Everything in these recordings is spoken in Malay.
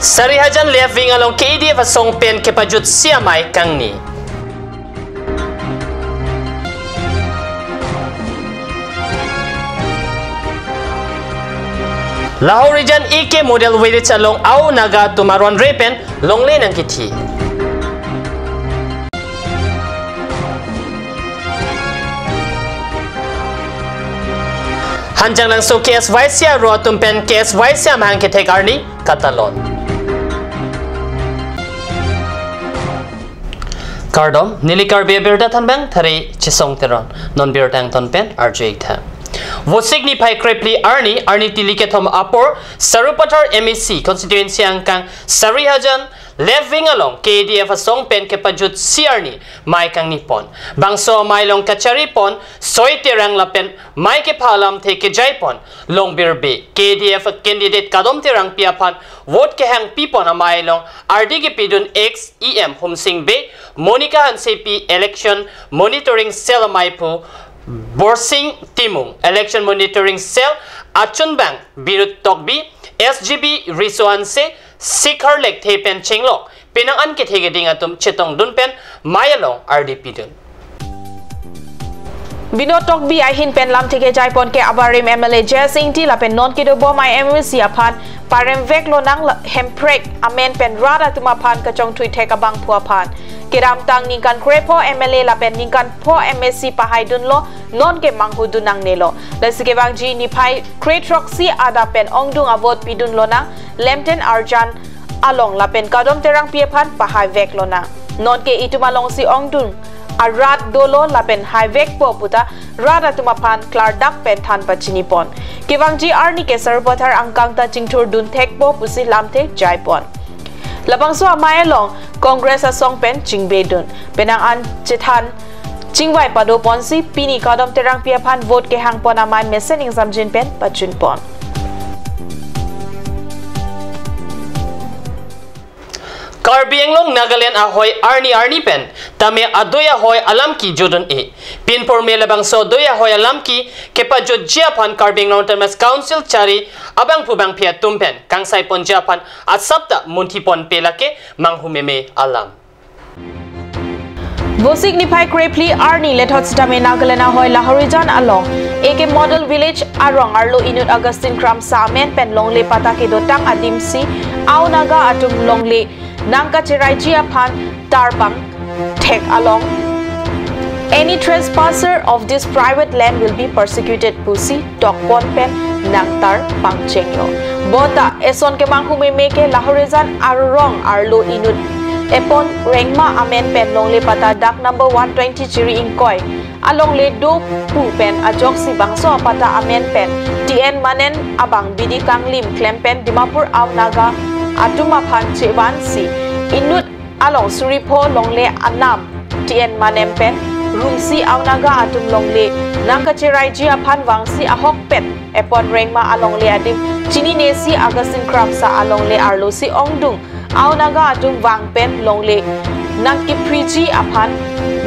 Sarihajan left wing along KDF asong pen kepajut siamai kang ni. Lahore region EK model village along au naga tumaron repen longle nang kiti. Hanjang lang so KS Vaisya ro tumpen KS Vaisya mahang kitek arni katalon. Kardom nili Karbi berda tanbang thari chisong teron non bertang tonpen RJ tha. Wo signify krepli arni tiliketom apor Sarupatar MSC constituency angkang Sarihajan leving along KDF asong pen kepajut siarni mai kang nipon bangso mai long kacharipon soitirang lapen mai ke phalam theke jaipon long birbe KDF candidate kadom tirang piapan vote ke hang pipon amai long RD ke pidun X EM humsing be Monica CP election monitoring cell maipu Borsing Timung election monitoring cell Achun Bank Birut Tokbi SGB Risuan se Sikhar Lek Tepen Chinglok Pinang an kithegeding atum chetong dunpen mayalong RDP dun. Binod Tokbi ahin pen lam theke jaipon ke abarim MLA Jesing ti lapen non kido bom ai MSC aphan parem vek lo nang hemprek amen pen rada tumapan kachong thui thek abang phuapan kiram tang ningkan krepo MLA lapen ningkan po MSC pahaidun lo non ke manghudun nang nelo lasike bangji ni phai kretroxi ada pen ongdung avot pidun lo nang lemten arjan along lapen kadom terang piepan pahai vek lo nang non ke itumalong si ongdung arat dolo lapen highway po puta rada tumapan klardak pen than pachinipon kiwangji arni ke sarbathar angkang ta chingthur dun thek po pusi lamte jaipon labangso amayalong congress asong pen chingbedun penang an chithan chingwai pado ponsi pini kadom terang piapan vote ke hangpon amai mesen examjin pen pachunpon Karbi englong Nagaland ahoy arni pen tame adoya hoy alam ki jodon e pin por me labang so doya hoy alam ki kepajot jiapan Karbi englong termas council chari abang pubang pia tumpen kangsai pon jiapan at sabta muntipon pelake manghumeme alam Wo signify krepli arni lethot stame Nagaland ahoy Lahorijan along AK model village arong arlo inut Augustine Kram Samen pen longle patake dotang adimsi au naga atum longle Nangka Chiraijia Pan Tarbang take along. Any trespasser of this private land will be persecuted. Pusi Tokpon Pen Nangtar Pangchenglo. Bota Eson Kemanghume Meke Lahorizan Arong Arlo Inut Epon Rengma Amen Pen Longle Pata Dak number 120 Chiri Inkoi. Along le do pu pen ajoksi bangso pata Amen Pen. TN Manen Abang Bidi Kanglim Klempen Dimapur Aw Naga Atuma Panche Bansi Inut along Suripo Longle Anam TN Manempen Rumsi Aunaga Atum Longle Nangkachirai Pan Wangsi Ahok Pet Epon Rengma along le Adim Chini Nesi Augustine Kramsa along le Arlosi Ongdung Aunaga Atum Wangpen Longle Nangkipriji Apan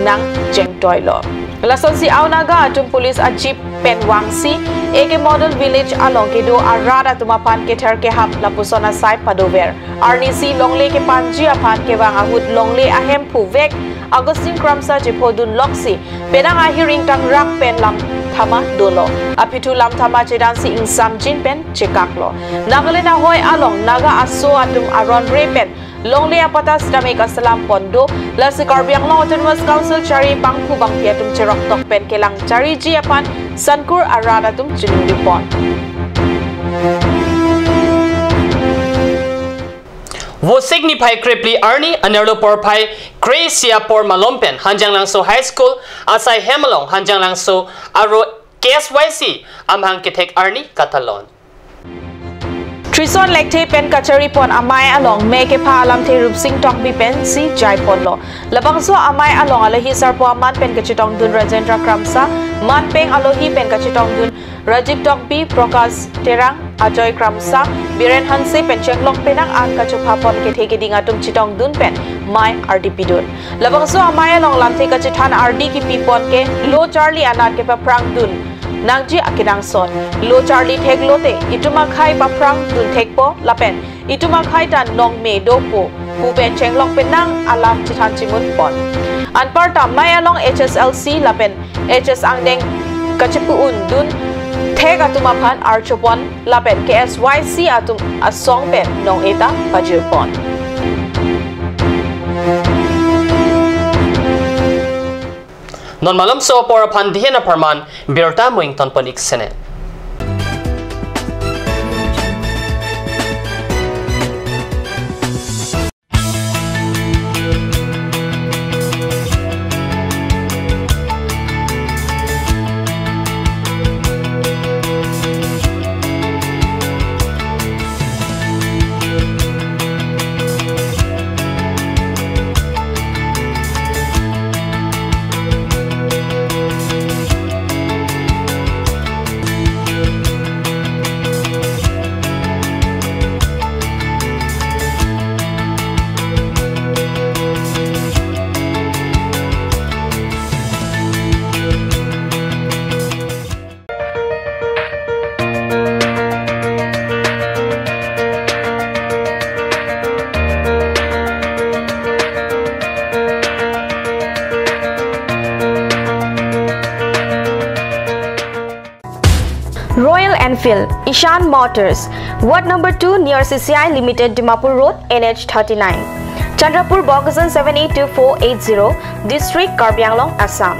Nang Jengtoilo Lasonsi Aunaga Atum Police Ajip Pen Wangsi AK model village along kedo arada tumapan ke ther ke hap lapusona sai padover RNC longle ke panji apan ke wang ahut longle ahem phuvek Augustine Kramsa jepodun loksi penang ahiring tang rak pen lam thama dolo apitu lam thama chedansi insam jin pen chekaklo Nagaland ahoy along naga aso atum aron repen longle apata stamik asalam pondo lasi Karbiang Long Autonomous Council chari pangpu bang piatum cherok tok pen kelang chari ji apan sankur arada tum chinindipon Wo signify krepli arni anerlo por pai Gracia por malompen hanjang langso high school asai hemalong hanjang langso aro KSYC amhang kitek arni katalon Trison lekte pen kachari pon amai along meke pa alam te rup sing tong bi pen si jai pon lo labangso amai along alohi sarpo aman pen kachitong dun Rajendra Kramsa man peng alohi pen kachitong dun Rajik tong bi Prokas Terang Ajoy Kramsa Biren Hanse pen chenglok penang an kachupa pon ke theke dinga tum chitong dun pen mai RDP dun labangso amai along lamte kachithan RD ki pi pon ke lo Charlie anat ke pa prang dun nangji akidang son lo charlie theglote ituma khai paprang dun thekpo lapen ituma khai tan nong me dopo pu ben chenglong penang alam chithan chimun pon anpar tam mai along HSLC lapen HS angdeng kachipu un dun theg atuma phan archopon lapen KSYC atum asong pen nong eta pajir pon non malam so por phan dihena parman birta moing ton panik sene Royal Enfield, Ishan Motors, Ward number 2 near CCI Limited, Dimapur Road, NH 39, Chandrapur, Bogasan 782480, District, Karbi Anglong, Assam.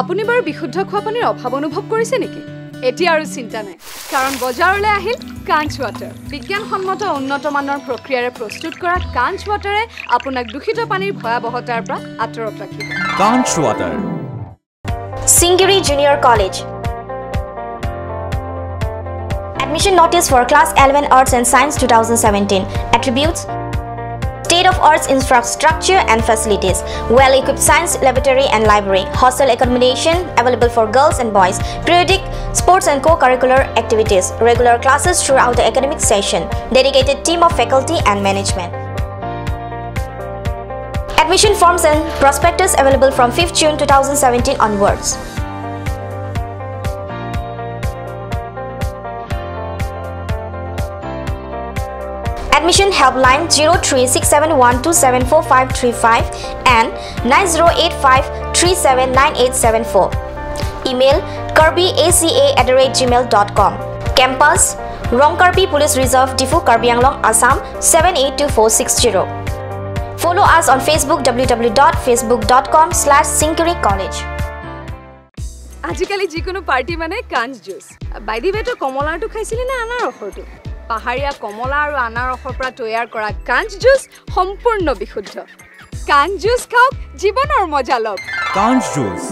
আপুনি বাৰু বিশুদ্ধ খোৱা পানীৰ অভাৱ অনুভৱ কৰিছে নেকি এটি আৰু চিন্তা নাই কাৰণ বজাৰলৈ আহিল কাঞ্চ ৱাটাৰ বিজ্ঞানসন্মত উন্নত মানৰ প্ৰক্ৰিয়াৰে প্ৰস্তুত কৰা কাঞ্চ ৱাটাৰে আপোনাক দূষিত পানীৰ ভয়াবহতাৰ পৰা আঁতৰত ৰাখিব কাঞ্চ water Singiri Junior College. Admission notice for class 11 Arts and Science 2017. Attributes: state-of-art infrastructure and facilities, well-equipped science laboratory and library, hostel accommodation available for girls and boys, periodic sports and co-curricular activities, regular classes throughout the academic session, dedicated team of faculty and management. Admission forms and prospectus available from 5th June 2017 onwards. Admission helpline 036712745535 and 9085379874. Email karbi.aca@gmail.com. Campus Rongkarbi Police Reserve Difu Karbi Anglong Assam 782460. Follow us on Facebook www.facebook.com/Singiri College. আজিকালি যিকোনো পাৰ্টি মানে কাঞ্চ জুচ বাইদি বেটো কমলাটো খাইছিলি না আনাৰ ৰসটো পাহাৰীয়া কমলা আৰু আনাৰ ৰসৰ পৰা তৈয়াৰ কৰা কাঞ্চ জুচ সম্পূৰ্ণ বিশুদ্ধ কাঞ্চ জুচ খাওক জীৱনৰ মজা লওক কাঞ্চ জুচ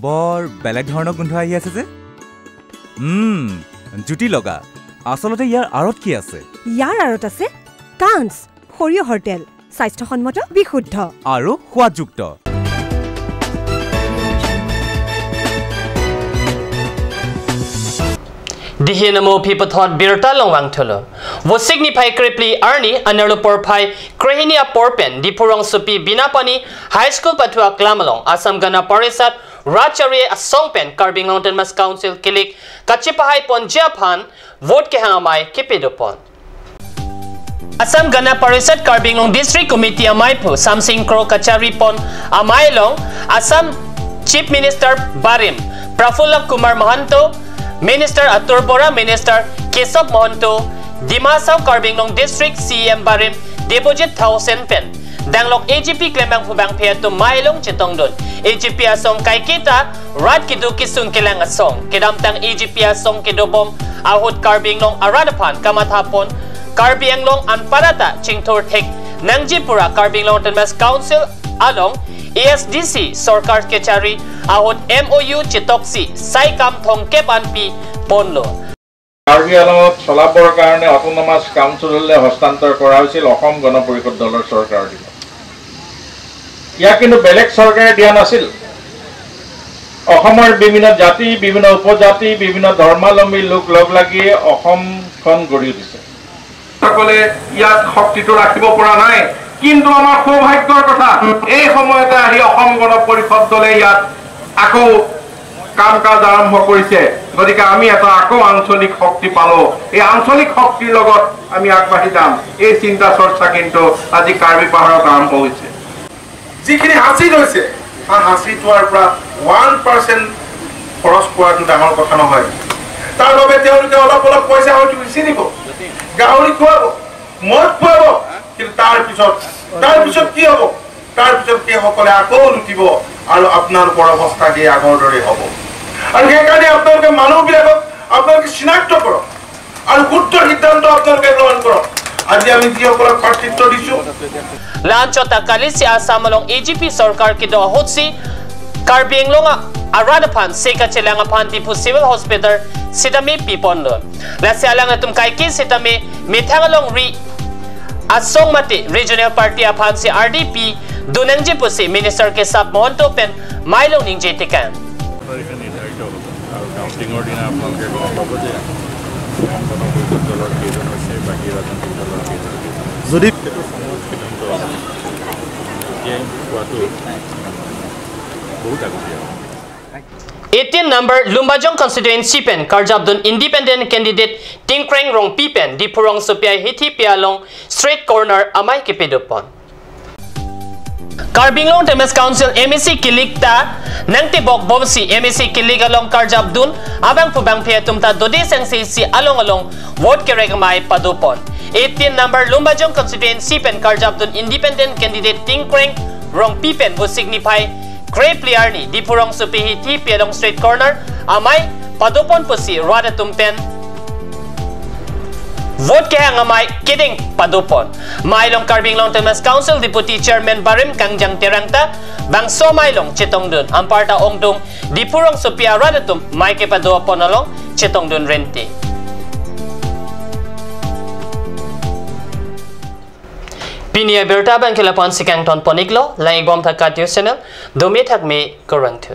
বৰ বেলেগ ধৰণৰ গোন্ধ আহি আছে যে জুটি লগা আসলতে ইয়াৰ আৰত কি আছে ইয়াৰ আৰত আছে কাঞ্চ সৰিয়হৰ তেল স্বাস্থ্যসন্মত বিশুদ্ধ আৰু সোৱাদযুক্ত Dihinamo pipathon birta longwang tholo. Wo signify kripli arni anarlo porphai krehini aporpen dipurong supi binapani high school pathua klamalong Assam Gana Parisat Rachari asongpen Karbi Mountain Mas Council kilik kachipahai pon japhan vote ke hangamai kipidopon. Assam Gana Parisat Karbi Long District Committee amaipu Samsing Kro Kachari pon amailong Assam Chief Minister Barim Prafulla Kumar Mahanto Minister Atur Bora, Minister Kesab Mohanto, Dimasao Karbinglong District CM Barim, Deposit 1,000 pen. Danglok AGP Klemang Fubang Pia to Mailong Chitongdon. AGP Asong Kai Kita, Rad Kidu Kisun Kilang Asong. Kidamtang AGP Asong Kidobom, Ahut Karbinglong Aradapan, Kamathapon, Karbianglong Anparata, Chingtor Tek, Nangjipura, Karbinglong Tenmas Council, Along, ASDC Sorkar Kechari ahot MOU Chitoksi Saikam Thongkep Anpi Ponlo Karbi along Solapur Karne Autonomous Council Hostantor Korasil Okom Gana Purikot Dollar Sorkar Yakino Belek Sorkar Dianasil Okomar Bimina Jati, Bimina Upojati, Bimina Dharmalami Look Loglagi, Okom Kon Gurudis. Takole Yat Hoptito Akibo Puranai. কিন্তু আমাৰ সৌভাগ্যৰ কথা এই সময়তে আহি অসম গণ পৰিষদ দলে ইয়াত আকৌ কাম কাজ আৰম্ভ কৰিছে গতিকে আমি এটা আকৌ আঞ্চলিক শক্তি পালো এই আঞ্চলিক শক্তিৰ লগত আমি আগবাঢ়ি যাম এই চিন্তা চৰ্চা কিন্তু আজি কাৰ্বি পাহাৰত আৰম্ভ হৈছে যিখিনি হাসিল হৈছে আর হাসিটোৰ পৰা 1% খৰচ কৰাটো ডাঙৰ কথা নহয় তাৰ বাবে তেওঁলোকে অলপ অলপ পইচা হয়তো বেছি দিব গাহৰি খুৱাব মদ খুৱাব কিন্তু তাৰ পিছত কি হ'ব তাৰ পিছত কি সকলে আকৌ লুটিব আৰু আপোনাৰ ওপৰ অৱস্থা কি আগৰ দৰে হ'ব আৰু সেইকাৰণে আপোনালোকে মানুহবিলাকক আপোনালোকে চিনাক্ত কৰক আৰু শুদ্ধ সিদ্ধান্ত আপোনালোকে গ্ৰহণ কৰক আজি আমি যি সকলক কৰ্তৃত্ব দিছো লাঞ্চতা কালিসি আসামলং AGP সরকার কিদো হতসি কার্বিংলং আরাদফান সেকাচেলাং আফান টিপু সিভিল হসপিটাল সিটামি পিপন্দ লাসিয়ালাং তুম কাইকি সিটামি মিথাংলং রি Asong Mati Regional Party Apan si RDP Dunangji Pusi Minister Kesab Mohanto Pen Mailong Ningje Tikan. যদি 18 number Lumbajong constituency pen Karjabdun independent candidate Tingkreng Rong Pipen Dipurong Sopiai Hiti Pialong straight corner amai kipedopon Karbinglong Temes Council MEC Kilikta Nangti Bok Bobsi MEC Kiligalong Karjabdun Abang Pubang Piatumta Dodi Sengsi along vote keregamai padupon 18 number Lumbajong constituency pen Karjabdun independent candidate Tingkreng Rong Pipen wo signify Great Pliarni, Dipurong Supihiti, Pialong Straight Corner, Amay, Padupon Pusi, Rada Tumpen. Vote kaya ngamay, kidding, Padupon. Mailong Karbinglong Temes Council, Deputy Chairman Barim, Kangjang Tirangta, Bangso Mailong, Chitongdun, Amparta Ongdung, Dipurong Supia Rada Tum, Maike Padupon along, Chitongdun Renti. Pinia berta bang kelapan sikang ton poniklo, laing bom thak radio channel, domi thak me korang thu.